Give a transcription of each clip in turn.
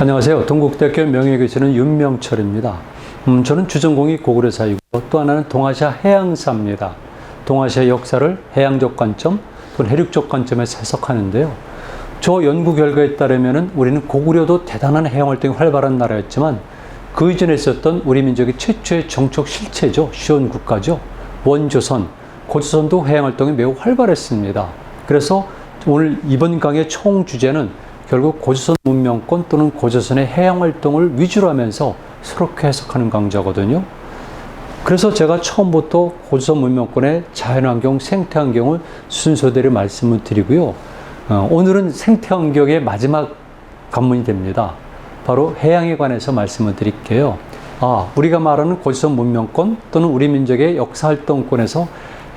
안녕하세요. 동국대학교 명예교수는 윤명철입니다. 저는 주전공이 고구려 사이고 또 하나는 동아시아 해양사입니다. 동아시아 역사를 해양적 관점 또는 해륙적 관점에서 해석하는데요. 저 연구 결과에 따르면 우리는 고구려도 대단한 해양활동이 활발한 나라였지만 그 이전에 있었던 우리 민족의 최초의 정책 실체죠. 시원국가죠. 원조선, 고조선도 해양활동이 매우 활발했습니다. 그래서 오늘 이번 강의 총 주제는 결국 고조선 문명권 또는 고조선의 해양활동을 위주로 하면서 새롭게 해석하는 강좌거든요. 그래서 제가 처음부터 고조선 문명권의 자연환경, 생태환경을 순서대로 말씀을 드리고요. 오늘은 생태환경의 마지막 관문이 됩니다. 바로 해양에 관해서 말씀을 드릴게요. 우리가 말하는 고조선 문명권 또는 우리 민족의 역사활동권에서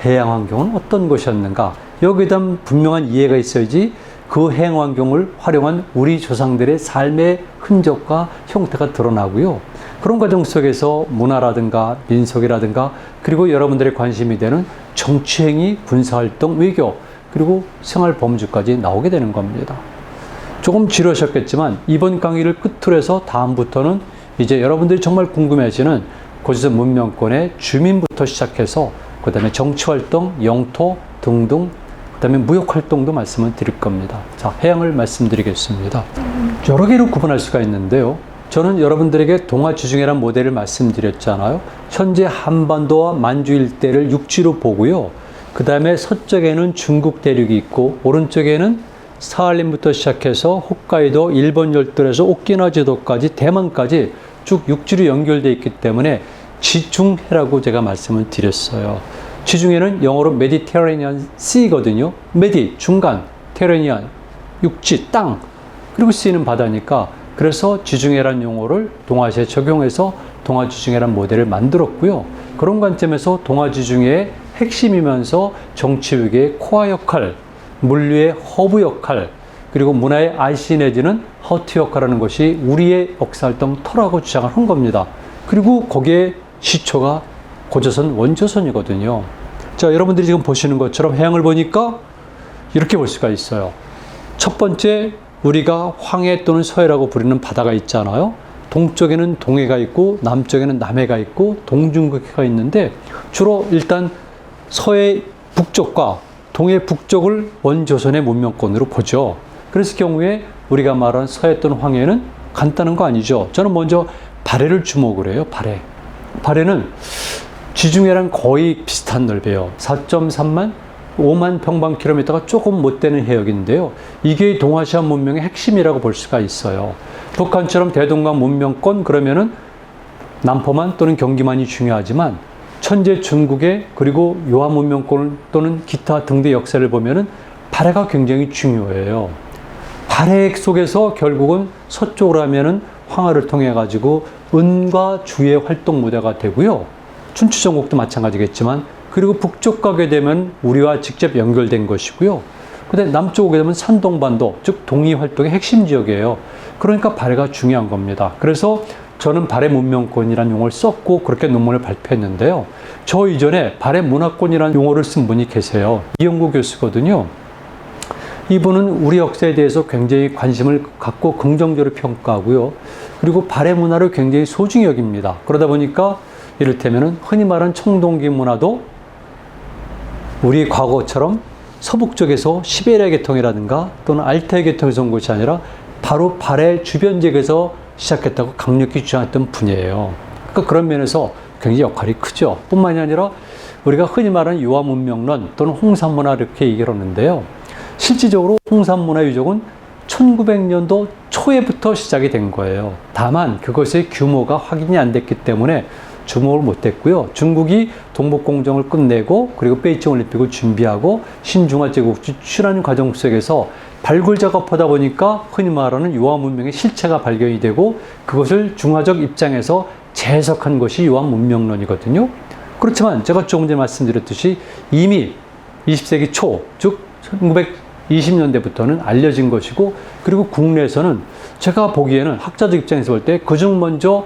해양환경은 어떤 것이었는가? 여기에 대한 분명한 이해가 있어야지 그 해양환경을 활용한 우리 조상들의 삶의 흔적과 형태가 드러나고요. 그런 과정 속에서 문화라든가 민속이라든가 그리고 여러분들의 관심이 되는 정치행위, 군사활동, 외교 그리고 생활범주까지 나오게 되는 겁니다. 조금 지루하셨겠지만 이번 강의를 끝으로 해서 다음부터는 이제 여러분들이 정말 궁금해하시는 고조선 문명권의 주민부터 시작해서 그 다음에 정치활동, 영토 등등 그 다음에 무역활동도 말씀을 드릴 겁니다. 자, 해양을 말씀드리겠습니다. 여러 개로 구분할 수가 있는데요. 저는 여러분들에게 동아지중해라는 모델을 말씀드렸잖아요. 현재 한반도와 만주 일대를 육지로 보고요. 그 다음에 서쪽에는 중국 대륙이 있고 오른쪽에는 사할린부터 시작해서 홋카이도, 일본 열도에서 오키나와 제도까지 대만까지 쭉 육지로 연결되어 있기 때문에 지중해라고 제가 말씀을 드렸어요. 지중해는 영어로 메디테레니안 씨거든요. 메디, 중간, 테레니안, 육지, 땅, 그리고 씨는 바다니까 그래서 지중해란 용어를 동아시아에 적용해서 동아지중해란 모델을 만들었고요. 그런 관점에서 동아지중해의 핵심이면서 정치외교의 코어 역할, 물류의 허브 역할, 그리고 문화의 IC 내지는 허트 역할하는 것이 우리의 역사활동 터라고 주장을 한 겁니다. 그리고 거기에 시초가 고조선, 원조선이거든요. 자, 여러분들이 지금 보시는 것처럼 해양을 보니까 이렇게 볼 수가 있어요. 첫 번째, 우리가 황해 또는 서해라고 부르는 바다가 있잖아요. 동쪽에는 동해가 있고 남쪽에는 남해가 있고 동중국해가 있는데 주로 일단 서해 북쪽과 동해 북쪽을 원조선의 문명권으로 보죠. 그래서 경우에 우리가 말하는 서해 또는 황해는 간단한 거 아니죠. 저는 먼저 발해를 주목을 해요. 발해. 발해는 지중해랑 거의 비슷한 넓이에요. 4.3만 5만 평방킬로미터가 조금 못 되는 해역인데요. 이게 동아시아 문명의 핵심이라고 볼 수가 있어요. 북한처럼 대동강 문명권 그러면은 남포만 또는 경기만이 중요하지만 천재 중국의 그리고 요한 문명권 또는 기타 등대 역사를 보면은 발해가 굉장히 중요해요. 발해 속에서 결국은 서쪽으로 하면은 황하를 통해 가지고 은과 주의 활동 무대가 되고요. 춘추전국도 마찬가지겠지만 그리고 북쪽 가게 되면 우리와 직접 연결된 것이고요. 근데 남쪽 오게 되면 산동반도, 즉 동이 활동의 핵심 지역이에요. 그러니까 발해가 중요한 겁니다. 그래서 저는 발해 문명권이라는 용어를 썼고 그렇게 논문을 발표했는데요. 저 이전에 발해 문화권이라는 용어를 쓴 분이 계세요. 이영구 교수거든요. 이분은 우리 역사에 대해서 굉장히 관심을 갖고 긍정적으로 평가하고요. 그리고 발해 문화를 굉장히 소중히 여깁니다. 그러다 보니까 이를테면 흔히 말하는 청동기 문화도 우리 과거처럼 서북쪽에서 시베리아 계통이라든가 또는 알타이 계통에서 온 것이 아니라 바로 발해 주변 지역에서 시작했다고 강력히 주장했던 분이에요. 그러니까 그런 면에서 굉장히 역할이 크죠. 뿐만이 아니라 우리가 흔히 말하는 유화문명론 또는 홍산문화 이렇게 얘기를 하는데요. 실질적으로 홍산문화 유적은 1900년도 초에부터 시작이 된 거예요. 다만 그것의 규모가 확인이 안 됐기 때문에 주목을 못했고요. 중국이 동북공정을 끝내고 그리고 베이징 올림픽을 준비하고 신중화제국 추출하는 과정 속에서 발굴 작업하다 보니까 흔히 말하는 유화 문명의 실체가 발견이 되고 그것을 중화적 입장에서 재해석한 것이 유화 문명론이거든요. 그렇지만 제가 조금 전에 말씀드렸듯이 이미 20세기 초, 즉 1920년대부터는 알려진 것이고 그리고 국내에서는 제가 보기에는 학자적 입장에서 볼 때 그중 먼저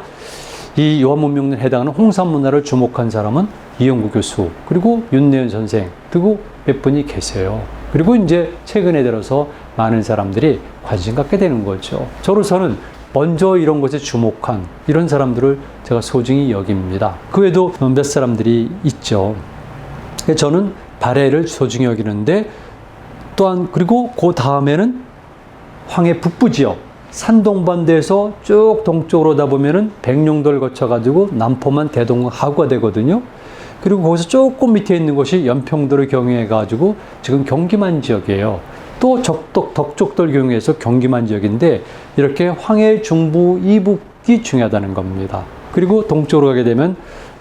이 유화문명론에 해당하는 홍산문화를 주목한 사람은 이영구 교수 그리고 윤내연 선생 그리고 몇 분이 계세요. 그리고 이제 최근에 들어서 많은 사람들이 관심 갖게 되는 거죠. 저로서는 먼저 이런 것에 주목한 이런 사람들을 제가 소중히 여깁니다. 그 외에도 몇 사람들이 있죠. 저는 발해를 소중히 여기는데 또한 그리고 그 다음에는 황해 북부 지역 산동반도에서 쭉 동쪽으로 오다 보면은 백령도를 거쳐가지고 남포만 대동하구가 되거든요. 그리고 거기서 조금 밑에 있는 곳이 연평도를 경유해가지고 지금 경기만 지역이에요. 또 덕적도를 경유해서 경기만 지역인데 이렇게 황해 중부 이북이 중요하다는 겁니다. 그리고 동쪽으로 가게 되면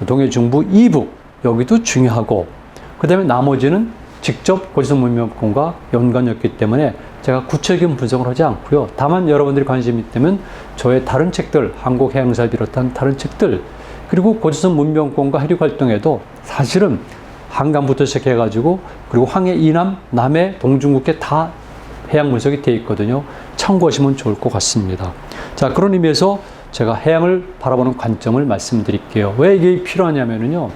동해 중부 이북 여기도 중요하고 그 다음에 나머지는 직접 고지선 문명권과 연관이었기 때문에 제가 구체적인 분석을 하지 않고요. 다만 여러분들이 관심이 있다면 저의 다른 책들, 한국해양사를 비롯한 다른 책들 그리고 고지선 문명권과 해륙 활동에도 사실은 한강부터 시작해가지고 그리고 황해 이남, 남해, 동중국해 다 해양 분석이 되어 있거든요. 참고하시면 좋을 것 같습니다. 자, 그런 의미에서 제가 해양을 바라보는 관점을 말씀드릴게요. 왜 이게 필요하냐면요.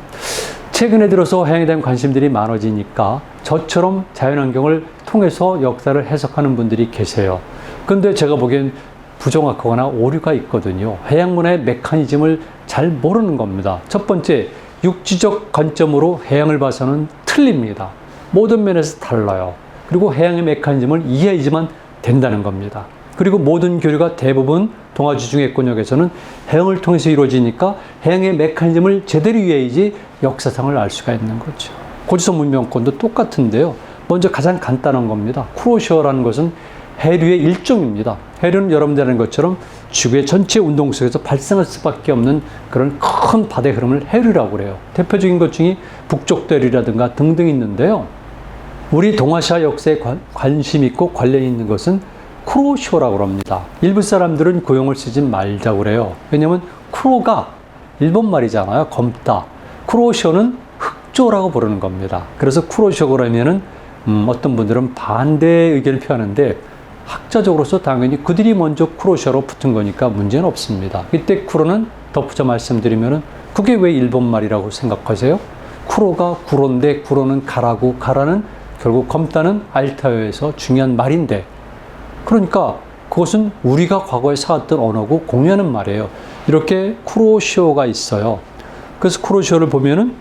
최근에 들어서 해양에 대한 관심들이 많아지니까 저처럼 자연환경을 통해서 역사를 해석하는 분들이 계세요. 근데 제가 보기엔 부정확하거나 오류가 있거든요. 해양문화의 메커니즘을 잘 모르는 겁니다. 첫 번째, 육지적 관점으로 해양을 봐서는 틀립니다. 모든 면에서 달라요. 그리고 해양의 메커니즘을 이해해야지만 된다는 겁니다. 그리고 모든 교류가 대부분 동아지중해권역에서는 해양을 통해서 이루어지니까 해양의 메커니즘을 제대로 이해해야지 역사상을 알 수가 있는 거죠. 고지선 문명권도 똑같은데요. 먼저 가장 간단한 겁니다. 쿠로시오라는 것은 해류의 일종입니다. 해류는 여러분들 아는 것처럼 지구의 전체 운동 속에서 발생할 수밖에 없는 그런 큰 바다의 흐름을 해류라고 그래요. 대표적인 것 중에 북쪽도 해류라든가 등등 있는데요. 우리 동아시아 역사에 관심 있고 관련 있는 것은 쿠로시오라고 합니다. 일부 사람들은 그 용어를 쓰지 말자고 그래요. 왜냐하면 쿠로가 일본 말이잖아요. 검다. 쿠로시오는 흑조라고 부르는 겁니다. 그래서 쿠로시오 그러면은 어떤 분들은 반대의 의견을 표하는데 학자적으로서 당연히 그들이 먼저 쿠로시오로 붙은 거니까 문제는 없습니다. 이때 쿠로는 덧붙여 말씀드리면은 그게 왜 일본 말이라고 생각하세요? 쿠로가 구로인데 구로는 가라고 가라는 결국 검다는 알타어에서 중요한 말인데 그러니까 그것은 우리가 과거에 살았던 언어고 공유하는 말이에요. 이렇게 쿠로시오가 있어요. 그래서 쿠로시오를 보면은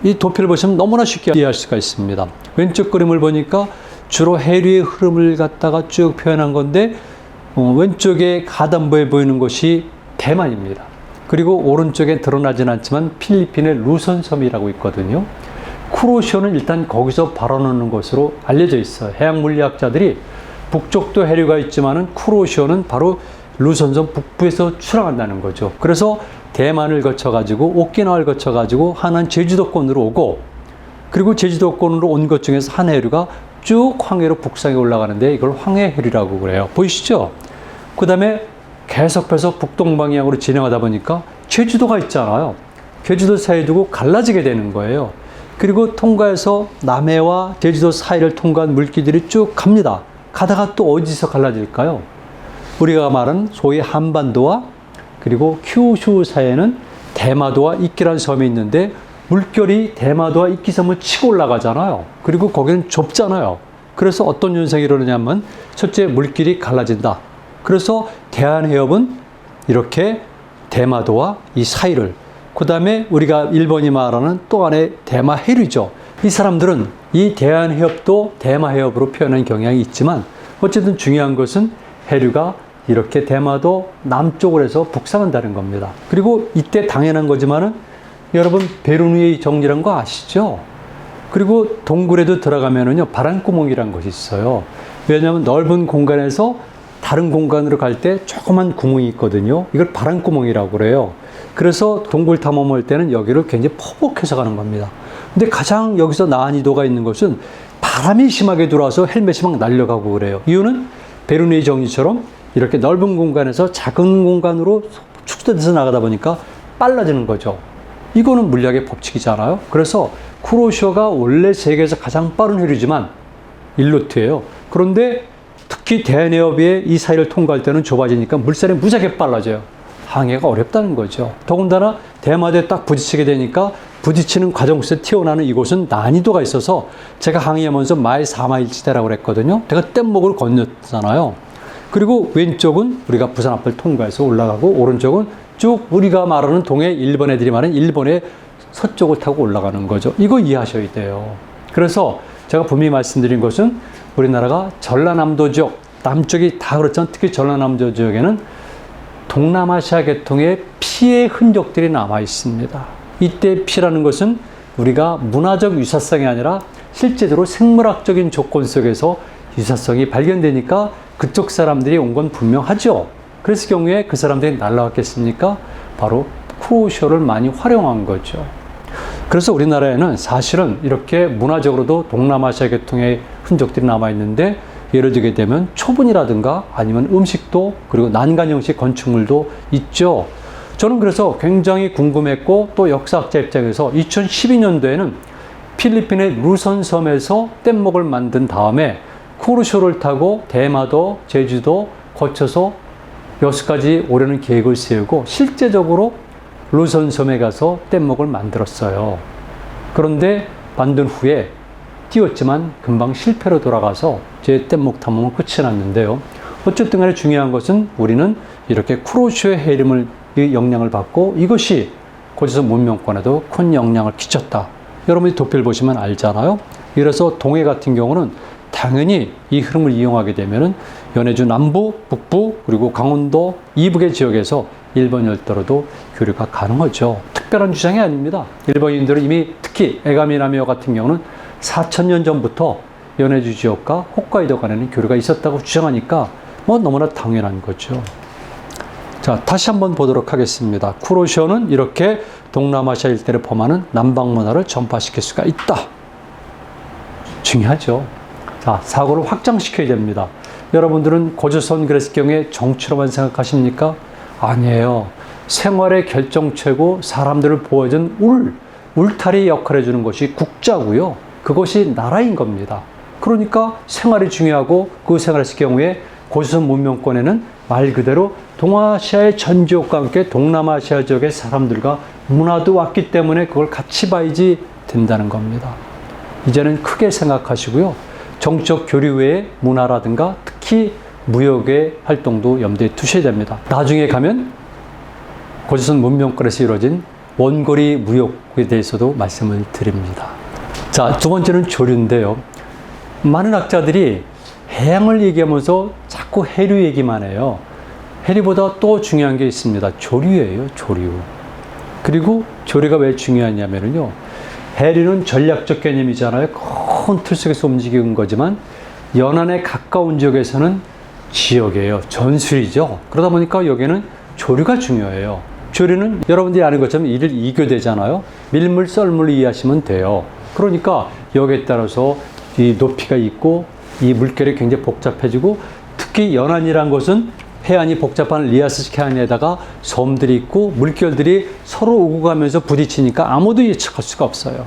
이 도표를 보시면 너무나 쉽게 이해할 수가 있습니다. 왼쪽 그림을 보니까 주로 해류의 흐름을 갖다가 쭉 표현한 건데 왼쪽에 하단부에 보이는 것이 대만입니다. 그리고 오른쪽에 드러나진 않지만 필리핀의 루선섬이라고 있거든요. 쿠로시오는 일단 거기서 발원하는 것으로 알려져 있어요. 해양 물리학자들이 북쪽도 해류가 있지만은 쿠로시오는 바로 루선섬 북부에서 출항한다는 거죠. 그래서 대만을 거쳐가지고 오키나와를 거쳐가지고 하나는 제주도권으로 오고 그리고 제주도권으로 온 것 중에서 한 해류가 쭉 황해로 북상에 올라가는데 이걸 황해해류라고 그래요. 보이시죠? 그 다음에 계속해서 북동방향으로 진행하다 보니까 제주도가 있잖아요. 제주도 사이에 두고 갈라지게 되는 거예요. 그리고 통과해서 남해와 제주도 사이를 통과한 물길들이 쭉 갑니다. 가다가 또 어디서 갈라질까요? 우리가 말하는 소위 한반도와 그리고 큐슈 사이에는 대마도와 이끼라는 섬이 있는데 물결이 대마도와 이끼섬을 치고 올라가잖아요. 그리고 거기는 좁잖아요. 그래서 어떤 현상이 일어나냐면 첫째 물길이 갈라진다. 그래서 대한해협은 이렇게 대마도와 이 사이를 그 다음에 우리가 일본이 말하는 또 하나의 대마해류죠. 이 사람들은 이 대한해협도 대마해협으로 표현하는 경향이 있지만 어쨌든 중요한 것은 해류가 이렇게 대마도 남쪽으로 해서 북상한다는 겁니다. 그리고 이때 당연한 거지만은 여러분 베르누이의 정리란 거 아시죠? 그리고 동굴에도 들어가면은요 바람구멍이란 것이 있어요. 왜냐하면 넓은 공간에서 다른 공간으로 갈 때 조그만 구멍이 있거든요. 이걸 바람구멍이라고 그래요. 그래서 동굴 탐험할 때는 여기를 굉장히 포복해서 가는 겁니다. 근데 가장 여기서 난이도가 있는 것은 바람이 심하게 들어와서 헬멧이 막 날려가고 그래요. 이유는 베르누이 정리처럼 이렇게 넓은 공간에서 작은 공간으로 축소돼서 나가다 보니까 빨라지는 거죠. 이거는 물리학의 법칙이잖아요. 그래서 쿠로시오가 원래 세계에서 가장 빠른 해류지만 일루트예요. 그런데 특히 대한해협의 이 사이를 통과할 때는 좁아지니까 물살이 무지하게 빨라져요. 항해가 어렵다는 거죠. 더군다나 대마도에 딱 부딪히게 되니까 부딪히는 과정 속에서 튀어나오는 이곳은 난이도가 있어서 제가 항해하면서 마일 4마일 지대라고 그랬거든요. 제가 뗏목을 건넜잖아요. 그리고 왼쪽은 우리가 부산 앞을 통과해서 올라가고 오른쪽은 쭉 우리가 말하는 동해 일본 애들이 말하는 일본의 서쪽을 타고 올라가는 거죠. 이거 이해하셔야 돼요. 그래서 제가 분명히 말씀드린 것은 우리나라가 전라남도 지역, 남쪽이 다 그렇지만 특히 전라남도 지역에는 동남아시아 계통의 피의 흔적들이 남아 있습니다. 이때 피라는 것은 우리가 문화적 유사성이 아니라 실제로 생물학적인 조건 속에서 유사성이 발견되니까 그쪽 사람들이 온 건 분명하죠. 그랬을 경우에 그 사람들이 날라왔겠습니까? 바로 쿠로쇼를 많이 활용한 거죠. 그래서 우리나라에는 사실은 이렇게 문화적으로도 동남아시아 계통의 흔적들이 남아있는데 예를 들게 되면 초분이라든가 아니면 음식도 그리고 난간 형식 건축물도 있죠. 저는 그래서 굉장히 궁금했고 또 역사학자 입장에서 2012년도에는 필리핀의 루선 섬에서 뗏목을 만든 다음에 쿠로쇼를 타고 대마도, 제주도 거쳐서 6가지 오려는 계획을 세우고 실제적으로 루선 섬에 가서 뗏목을 만들었어요. 그런데 만든 후에 띄웠지만 금방 실패로 돌아가서 제 뗏목 탐험은 끝이 났는데요. 어쨌든 간에 중요한 것은 우리는 이렇게 쿠로쇼의 해림을 영향을 받고 이것이 고조선 문명권에도 큰 영향을 끼쳤다. 여러분이 도표를 보시면 알잖아요. 그래서 동해 같은 경우는 당연히 이 흐름을 이용하게 되면은 연해주 남부, 북부, 그리고 강원도 이북의 지역에서 일본 열도로도 교류가 가능하죠. 특별한 주장이 아닙니다. 일본인들은 이미 특히 에가미나미호 같은 경우는 4,000년 전부터 연해주 지역과 홋카이도 간에는 교류가 있었다고 주장하니까 뭐 너무나 당연한 거죠. 자, 다시 한번 보도록 하겠습니다. 쿠로쇼는 이렇게 동남아시아 일대를 포함하는 남방 문화를 전파시킬 수가 있다. 중요하죠. 자, 사고를 확장시켜야 됩니다. 여러분들은 고조선 그랬을 경우에 정치로만 생각하십니까? 아니에요. 생활의 결정체고 사람들을 보호해준 울타리 역할을 해주는 것이 국자고요. 그것이 나라인 겁니다. 그러니까 생활이 중요하고 그 생활했을 경우에 고조선 문명권에는 말 그대로 동아시아의 전 지역과 함께 동남아시아 지역의 사람들과 문화도 왔기 때문에 그걸 같이 봐야지 된다는 겁니다. 이제는 크게 생각하시고요. 정치적 교류 외에 문화라든가 특히 무역의 활동도 염두에 두셔야 됩니다. 나중에 가면 고조선 문명권에서 이루어진 원거리 무역에 대해서도 말씀을 드립니다. 자, 두 번째는 조류인데요. 많은 학자들이 해양을 얘기하면서 자꾸 해류 얘기만 해요. 해류보다 또 중요한 게 있습니다. 조류예요, 조류. 그리고 조류가 왜 중요하냐면요. 해류는 전략적 개념이잖아요. 큰 틀 속에서 움직이는 거지만 연안에 가까운 지역에서는 지역이에요. 전술이죠. 그러다 보니까 여기는 조류가 중요해요. 조류는 여러분들이 아는 것처럼 이를 이교되잖아요. 밀물, 썰물로 이해하시면 돼요. 그러니까 여기에 따라서 이 높이가 있고 이 물결이 굉장히 복잡해지고 특히 연안이란 것은 해안이 복잡한 리아스식 해안에다가 섬들이 있고 물결들이 서로 오고 가면서 부딪히니까 아무도 예측할 수가 없어요.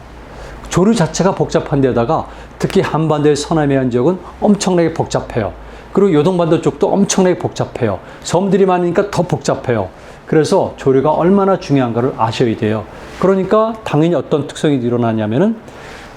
조류 자체가 복잡한 데다가 특히 한반도의 서남해안 지역은 엄청나게 복잡해요. 그리고 요동반도 쪽도 엄청나게 복잡해요. 섬들이 많으니까 더 복잡해요. 그래서 조류가 얼마나 중요한가를 아셔야 돼요. 그러니까 당연히 어떤 특성이 일어나냐면은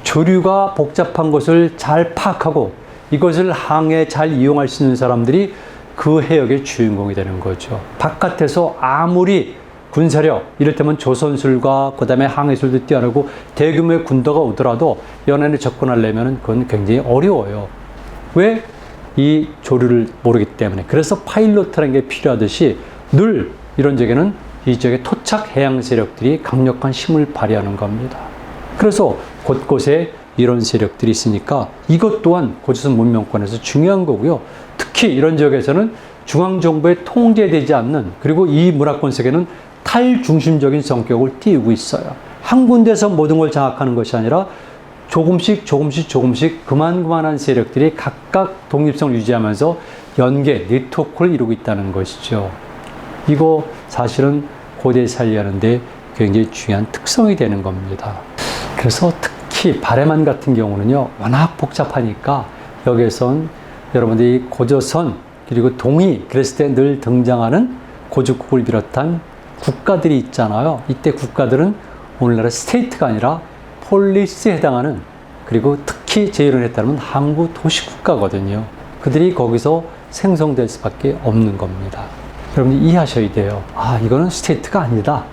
조류가 복잡한 것을 잘 파악하고 이것을 항해에 잘 이용할 수 있는 사람들이 그 해역의 주인공이 되는 거죠. 바깥에서 아무리 군사력, 이를테면 조선술과 그 다음에 항해술도 뛰어나고 대규모의 군도가 오더라도 연안에 접근하려면 그건 굉장히 어려워요. 왜? 이 조류를 모르기 때문에. 그래서 파일로트라는 게 필요하듯이 늘 이런 지역에는 이 지역의 토착 해양 세력들이 강력한 힘을 발휘하는 겁니다. 그래서 곳곳에 이런 세력들이 있으니까 이것 또한 고조선 문명권에서 중요한 거고요. 특히 이런 지역에서는 중앙정부에 통제되지 않는 그리고 이 문화권 세계는 탈중심적인 성격을 띄우고 있어요. 한 군데서 모든 걸 장악하는 것이 아니라 조금씩 그만한 세력들이 각각 독립성을 유지하면서 연계, 네트워크를 이루고 있다는 것이죠. 이거 사실은 고대 살리하는데 굉장히 중요한 특성이 되는 겁니다. 그래서 특히 바레만 같은 경우는요, 워낙 복잡하니까 여기에선 여러분들이 고조선 그리고 동이 그랬을 때 늘 등장하는 고조국을 비롯한 국가들이 있잖아요. 이때 국가들은 오늘날의 스테이트가 아니라 폴리스에 해당하는 그리고 특히 제 이론에 따르면 항구 도시국가거든요. 그들이 거기서 생성될 수밖에 없는 겁니다. 여러분이 이해하셔야 돼요. 아, 이거는 스테이트가 아니다.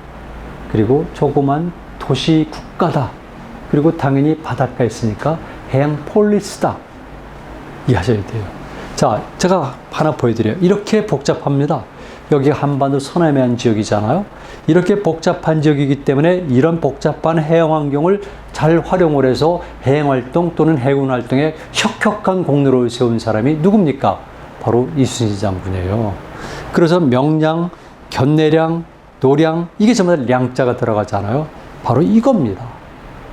그리고 조그만 도시 국가다. 그리고 당연히 바닷가에 있으니까 해양 폴리스다. 이해하셔야 돼요. 자, 제가 하나 보여드려요. 이렇게 복잡합니다. 여기가 한반도 서남해안 지역이잖아요. 이렇게 복잡한 지역이기 때문에 이런 복잡한 해양 환경을 잘 활용을 해서 해양 활동 또는 해군 활동에 혁혁한 공로를 세운 사람이 누굽니까? 바로 이순신 장군이에요. 그래서 명량, 견내량, 노량, 이게 전부 다 량자가 들어가잖아요. 바로 이겁니다.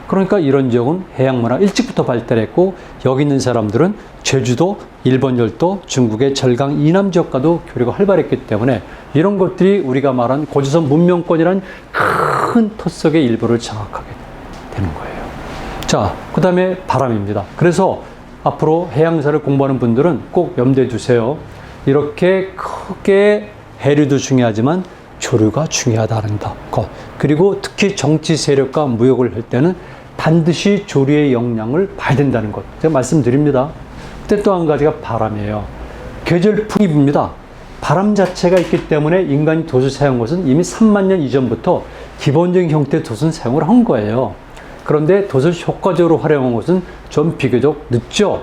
그러니까 이런 지역은 해양문화 일찍부터 발달했고, 여기 있는 사람들은 제주도, 일본 열도, 중국의 절강 이남 지역과도 교류가 활발했기 때문에 이런 것들이 우리가 말한 고조선 문명권이란 큰 토 속의 일부를 장악하게 되는 거예요. 자, 그 다음에 바람입니다. 그래서 앞으로 해양사를 공부하는 분들은 꼭 염두에 두세요. 이렇게 크게 해류도 중요하지만 조류가 중요하다는 것. 그리고 특히 정치 세력과 무역을 할 때는 반드시 조류의 역량을 봐야 된다는 것. 제가 말씀드립니다. 그때 또 한 가지가 바람이에요. 계절풍이 붑니다. 바람 자체가 있기 때문에 인간이 돛을 사용한 것은 이미 3만 년 이전부터 기본적인 형태의 돛은 사용을 한 거예요. 그런데 돛을 효과적으로 활용한 것은 좀 비교적 늦죠.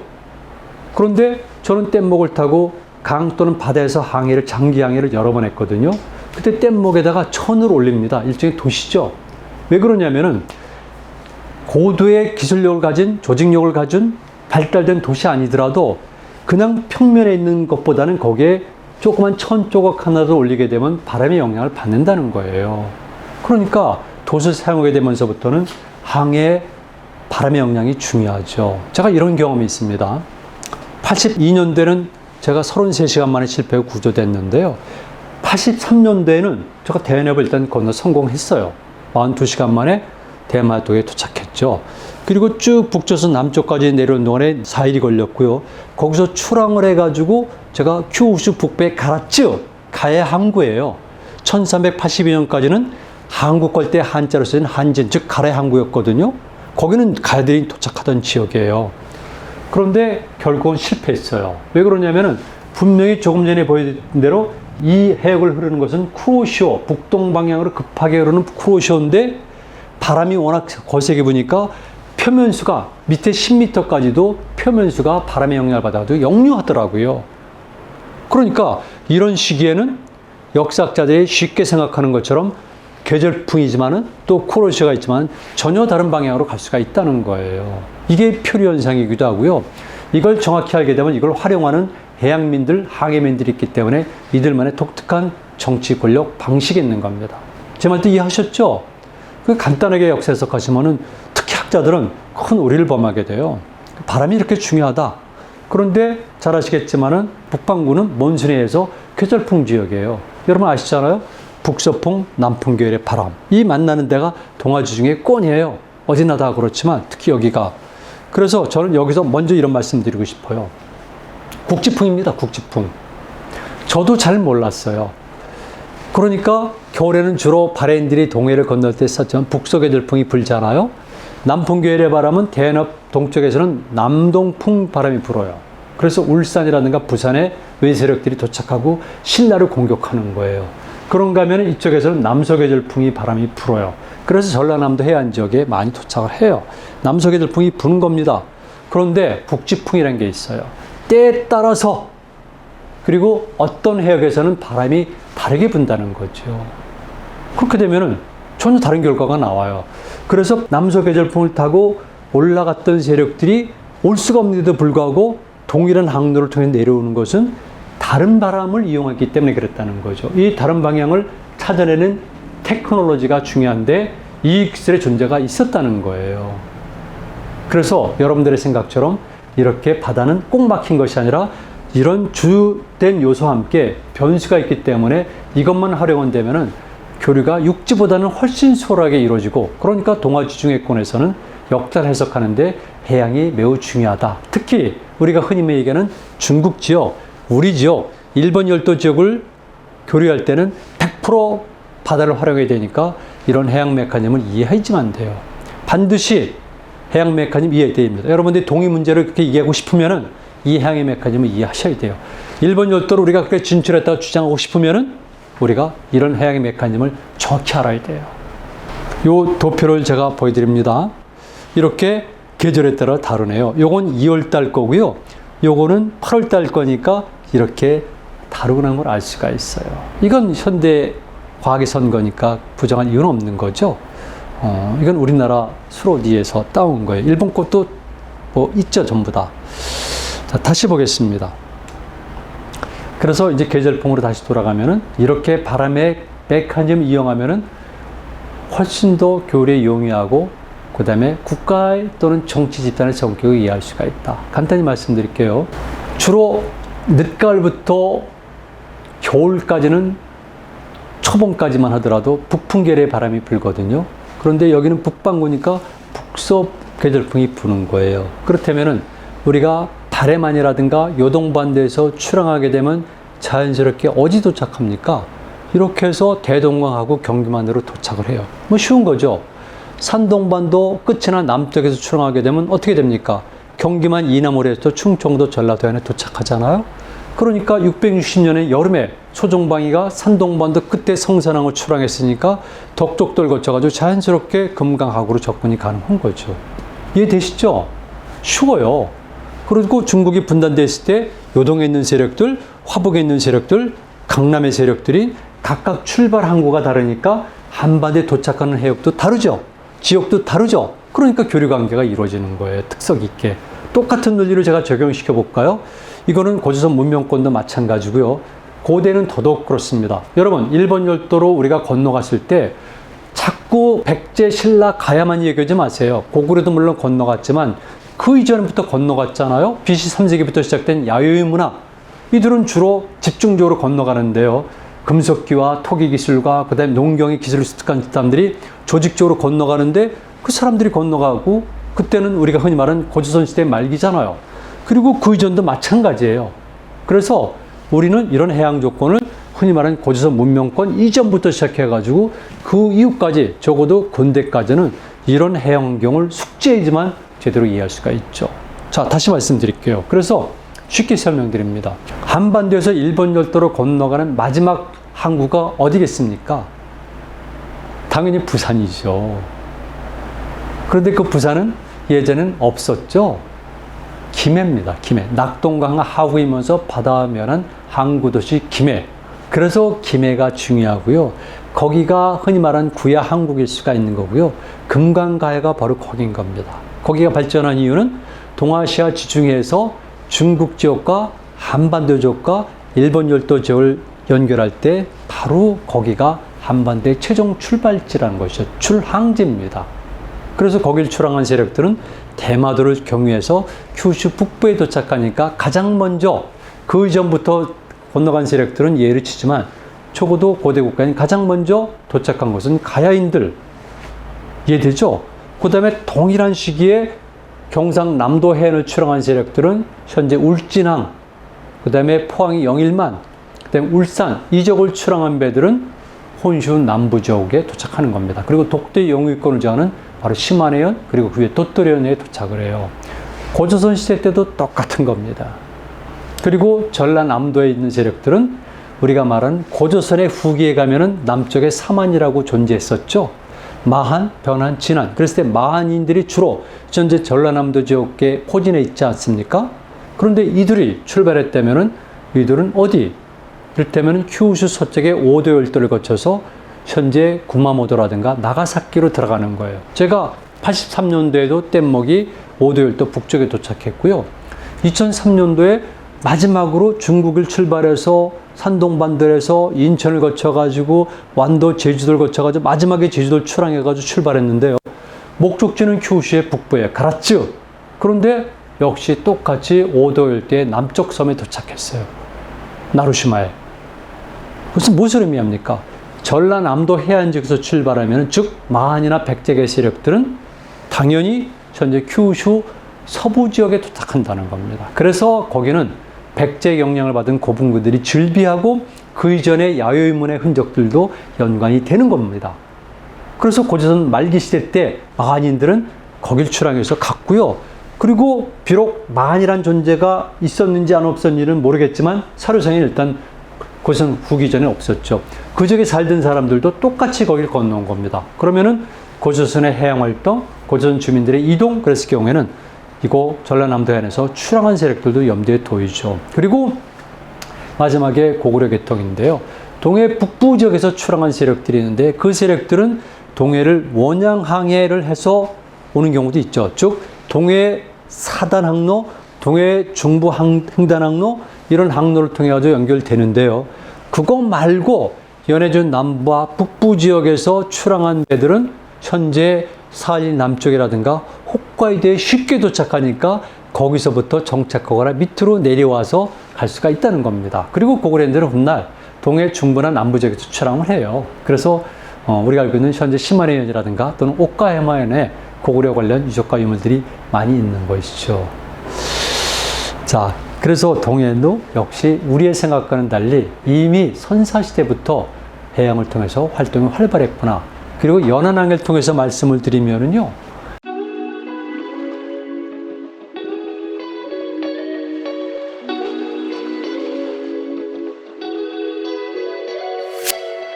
그런데 저는 뗏목을 타고 강 또는 바다에서 항해를, 장기 항해를 여러 번 했거든요. 그때 뗏목에다가 천을 올립니다. 일종의 돛이죠. 왜 그러냐면은 고도의 기술력을 가진, 조직력을 가진 발달된 돛이 아니더라도 그냥 평면에 있는 것보다는 거기에 조그만 천 조각 하나를 올리게 되면 바람의 영향을 받는다는 거예요. 그러니까 돛을 사용하게 되면서부터는 항해에 바람의 영향이 중요하죠. 제가 이런 경험이 있습니다. 82년대는 제가 33시간 만에 실패하고 구조됐는데요. 83년대에는 제가 대연협을 일단 건너 성공했어요. 42시간 만에 대마도에 도착했죠. 그리고 쭉 북조선 남쪽까지 내려온 동안에 4일이 걸렸고요. 거기서 출항을 해가지고 제가 kyushu 북부에 갈았죠. 가해 항구예요. 1382년까지는 한국 걸 때 한자로 쓰인 한진, 즉 가해 항구였거든요. 거기는 가해들이 도착하던 지역이에요. 그런데 결국은 실패했어요. 왜 그러냐면은 분명히 조금 전에 보여드린 대로 이 해역을 흐르는 것은 쿠로시오, 북동 방향으로 급하게 흐르는 쿠로시오인데 바람이 워낙 거세게 부니까 표면수가 밑에 10m까지도 표면수가 바람의 영향을 받아도 역류하더라고요. 그러니까 이런 시기에는 역사학자들이 쉽게 생각하는 것처럼 계절풍이지만은 또 쿠로시오가 있지만 전혀 다른 방향으로 갈 수가 있다는 거예요. 이게 표류 현상이기도 하고요. 이걸 정확히 알게 되면 이걸 활용하는 해양민들, 항해민들이 있기 때문에 이들만의 독특한 정치 권력 방식이 있는 겁니다. 제 말도 이해하셨죠? 간단하게 역사 해석하시면은 특히 학자들은 큰 오리를 범하게 돼요. 바람이 이렇게 중요하다. 그런데 잘 아시겠지만은 북반구는 몬순에 의해서 계절풍 지역이에요. 여러분 아시잖아요? 북서풍, 남풍 계열의 바람. 이 만나는 데가 동아지 중에 꼰이에요. 어디나 다 그렇지만 특히 여기가. 그래서 저는 여기서 먼저 이런 말씀 드리고 싶어요. 국지풍입니다. 국지풍. 저도 잘 몰랐어요. 그러니까 겨울에는 주로 바레인들이 동해를 건널 때 썼지만 북서계절풍이 불잖아요. 남풍계열의 바람은 대연합 동쪽에서는 남동풍 바람이 불어요. 그래서 울산이라든가 부산에 외세력들이 도착하고 신라를 공격하는 거예요. 그런가 하면 이쪽에서는 남서계절풍이 바람이 불어요. 그래서 전라남도 해안 지역에 많이 도착을 해요. 남서계절풍이 부는 겁니다. 그런데 북지풍이라는 게 있어요. 때에 따라서 그리고 어떤 해역에서는 바람이 다르게 분다는 거죠. 그렇게 되면은 전혀 다른 결과가 나와요. 그래서 남서계절풍을 타고 올라갔던 세력들이 올 수가 없는데도 불구하고 동일한 항로를 통해 내려오는 것은 다른 바람을 이용했기 때문에 그랬다는 거죠. 이 다른 방향을 찾아내는 테크놀로지가 중요한데 이 기술의 존재가 있었다는 거예요. 그래서 여러분들의 생각처럼 이렇게 바다는 꼭 막힌 것이 아니라 이런 주된 요소와 함께 변수가 있기 때문에 이것만 활용한다면은 교류가 육지보다는 훨씬 수월하게 이루어지고, 그러니까 동아지중해권에서는 역사를 해석하는데 해양이 매우 중요하다. 특히 우리가 흔히 얘기하는 중국 지역, 우리 지역, 일본 열도 지역을 교류할 때는 100% 바다를 활용해야 되니까 이런 해양 메커니즘을 이해하지만 돼요. 반드시 해양 메커니즘 이해해야 됩니다. 여러분들이 동의 문제를 그렇게 이해하고 싶으면은 이 해양의 메커니즘을 이해하셔야 돼요. 일본 열도를 우리가 그렇게 진출했다고 주장하고 싶으면은 우리가 이런 해양의 메커니즘을 정확히 알아야 돼요. 요 도표를 제가 보여드립니다. 이렇게 계절에 따라 다르네요. 요건 2월달 거고요. 요거는 8월달 거니까 이렇게 다르구나 걸 알 수가 있어요. 이건 현대 과학의 선거니까 부정할 이유는 없는 거죠. 이건 우리나라 수로디에서 따온 거예요. 일본 것도 뭐 있죠, 전부 다. 자, 다시 보겠습니다. 그래서 이제 계절풍으로 다시 돌아가면은 이렇게 바람의 메커니즘을 이용하면은 훨씬 더 교류에 용이하고 그 다음에 국가 또는 정치 집단의 성격을 이해할 수가 있다. 간단히 말씀드릴게요. 주로 늦가을부터 겨울까지는 초봄까지만 하더라도 북풍계열의 바람이 불거든요. 그런데 여기는 북반구니까 북서 계절풍이 부는 거예요. 그렇다면은 우리가 다래만이라든가 요동반도에서 출항하게 되면 자연스럽게 어디 도착합니까? 이렇게 해서 대동강하고 경기만으로 도착을 해요. 뭐 쉬운 거죠. 산동반도 끝이나 남쪽에서 출항하게 되면 어떻게 됩니까? 경기만 이남으로해서 충청도 전라도에 도착하잖아요. 그러니까 660년의 여름에 소종방이가 산동반도 끝에 성산항을 출항했으니까 덕족들 거쳐가지고 자연스럽게 금강하구로 접근이 가능한 거죠. 이해되시죠? 쉬워요. 그리고 중국이 분단됐을 때 요동에 있는 세력들, 화북에 있는 세력들, 강남의 세력들이 각각 출발 항구가 다르니까 한반도에 도착하는 해역도 다르죠. 지역도 다르죠. 그러니까 교류 관계가 이루어지는 거예요. 특색 있게. 똑같은 논리를 제가 적용시켜 볼까요? 이거는 고조선 문명권도 마찬가지고요. 고대는 더더욱 그렇습니다. 여러분, 일본 열도로 우리가 건너갔을 때 자꾸 백제, 신라, 가야만 얘기하지 마세요. 고구려도 물론 건너갔지만 그 이전부터 건너갔잖아요. BC 3세기부터 시작된 야요이 문화. 이들은 주로 집중적으로 건너가는데요. 금속기와 토기 기술과 그 다음에 농경의 기술을 습득한 사람들이 조직적으로 건너가는데 그 사람들이 건너가고 그때는 우리가 흔히 말하는 고조선 시대 말기잖아요. 그리고 그 이전도 마찬가지예요. 그래서 우리는 이런 해양 조건을 흔히 말하는 고조선 문명권 이전부터 시작해가지고 그 이후까지 적어도 근대까지는 이런 해양 환경을 숙제이지만 제대로 이해할 수가 있죠. 자, 다시 말씀드릴게요. 그래서 쉽게 설명드립니다. 한반도에서 일본 열도로 건너가는 마지막 항구가 어디겠습니까? 당연히 부산이죠. 그런데 그 부산은 예전엔 없었죠. 김해입니다. 김해. 낙동강 하구이면서 바다와 면한 항구도시 김해. 그래서 김해가 중요하고요. 거기가 흔히 말하는 구야 항국일 수가 있는 거고요. 금강가해가 바로 거긴 겁니다. 거기가 발전한 이유는 동아시아 지중해에서 중국 지역과 한반도 지역과 일본 열도 지역을 연결할 때 바로 거기가 한반도의 최종 출발지라는 것이죠. 출항지입니다. 그래서 거길 출항한 세력들은 대마도를 경유해서 큐슈 북부에 도착하니까 가장 먼저 그 이전부터 건너간 세력들은 예를 치지만 적어도 고대 국가인 가장 먼저 도착한 것은 가야인들. 이해되죠? 그 다음에 동일한 시기에 경상남도 해안을 출항한 세력들은 현재 울진항, 그 다음에 포항이 영일만, 그 다음에 울산, 이 지역을 출항한 배들은 혼슈 남부 지역에 도착하는 겁니다. 그리고 독도의 영유권을 저하는 바로 시마네현, 그리고 그 위에 도토리현에 도착을 해요. 고조선 시대 때도 똑같은 겁니다. 그리고 전라남도에 있는 세력들은 우리가 말하는 고조선의 후기에 가면은 남쪽에 사만이라고 존재했었죠. 마한, 변한, 진안. 그랬을 때 마한인들이 주로 현재 전라남도 지역에 포진해 있지 않습니까? 그런데 이들이 출발했다면은 이들은 어디? 이를테면 큐슈 서쪽의 오도 열도를 거쳐서 현재 구마모토라든가 나가사키로 들어가는 거예요. 제가 83년도에도 뗏목이 오도 열도 북쪽에 도착했고요. 2003년도에 마지막으로 중국을 출발해서 산동반도에서 인천을 거쳐가지고 완도 제주도를 거쳐가지고 마지막에 제주도를 출항해가지고 출발했는데요. 목적지는 큐슈의 북부에 가라츠. 그런데 역시 똑같이 오도 열대의 남쪽 섬에 도착했어요. 나루시마에. 무슨 무엇을 의미합니까? 전라남도 해안지역에서 출발하면 즉 마한이나 백제계 세력들은 당연히 현재 큐슈 서부 지역에 도착한다는 겁니다. 그래서 거기는 백제 영향을 받은 고분구들이 즐비하고 그 이전의 야요이문의 흔적들도 연관이 되는 겁니다. 그래서 고조선 말기 시대 때 마한인들은 거길 출항해서 갔고요. 그리고 비록 만이란 존재가 있었는지 안 없었는지는 모르겠지만 사료성이 일단 고조선 후기 전에 없었죠. 그 지역에 살던 사람들도 똑같이 거길 건너온 겁니다. 그러면은 고조선의 해양활동, 고조선 주민들의 이동, 그랬을 경우에는 이곳 전라남도 해안에서 출항한 세력들도 염두에 둬야죠. 그리고 마지막에 고구려 개통인데요. 동해 북부 지역에서 출항한 세력들이 있는데 그 세력들은 동해를 원양 항해를 해서 오는 경우도 있죠. 즉 동해 사단 항로, 동해 중부 횡단 항로 이런 항로를 통해 가지고 연결되는데요. 그거 말고 연해준 남부와 북부 지역에서 출항한 배들은 현재 사일 남쪽이라든가 홋카이도에 쉽게 도착하니까 거기서부터 정착하거나 밑으로 내려와서 갈 수가 있다는 겁니다. 그리고 고구려인들은 훗날 동해 중부나 남부 지역에서 출항을 해요. 그래서 우리가 알고 있는 현재 시마네현이라든가 또는 오카야마현에 고구려 관련 유적과 유물들이 많이 있는 것이죠. 자, 그래서 동해도 역시 우리의 생각과는 달리 이미 선사시대부터 해양을 통해서 활동이 활발했구나. 그리고 연안항해를 통해서 말씀을 드리면은요,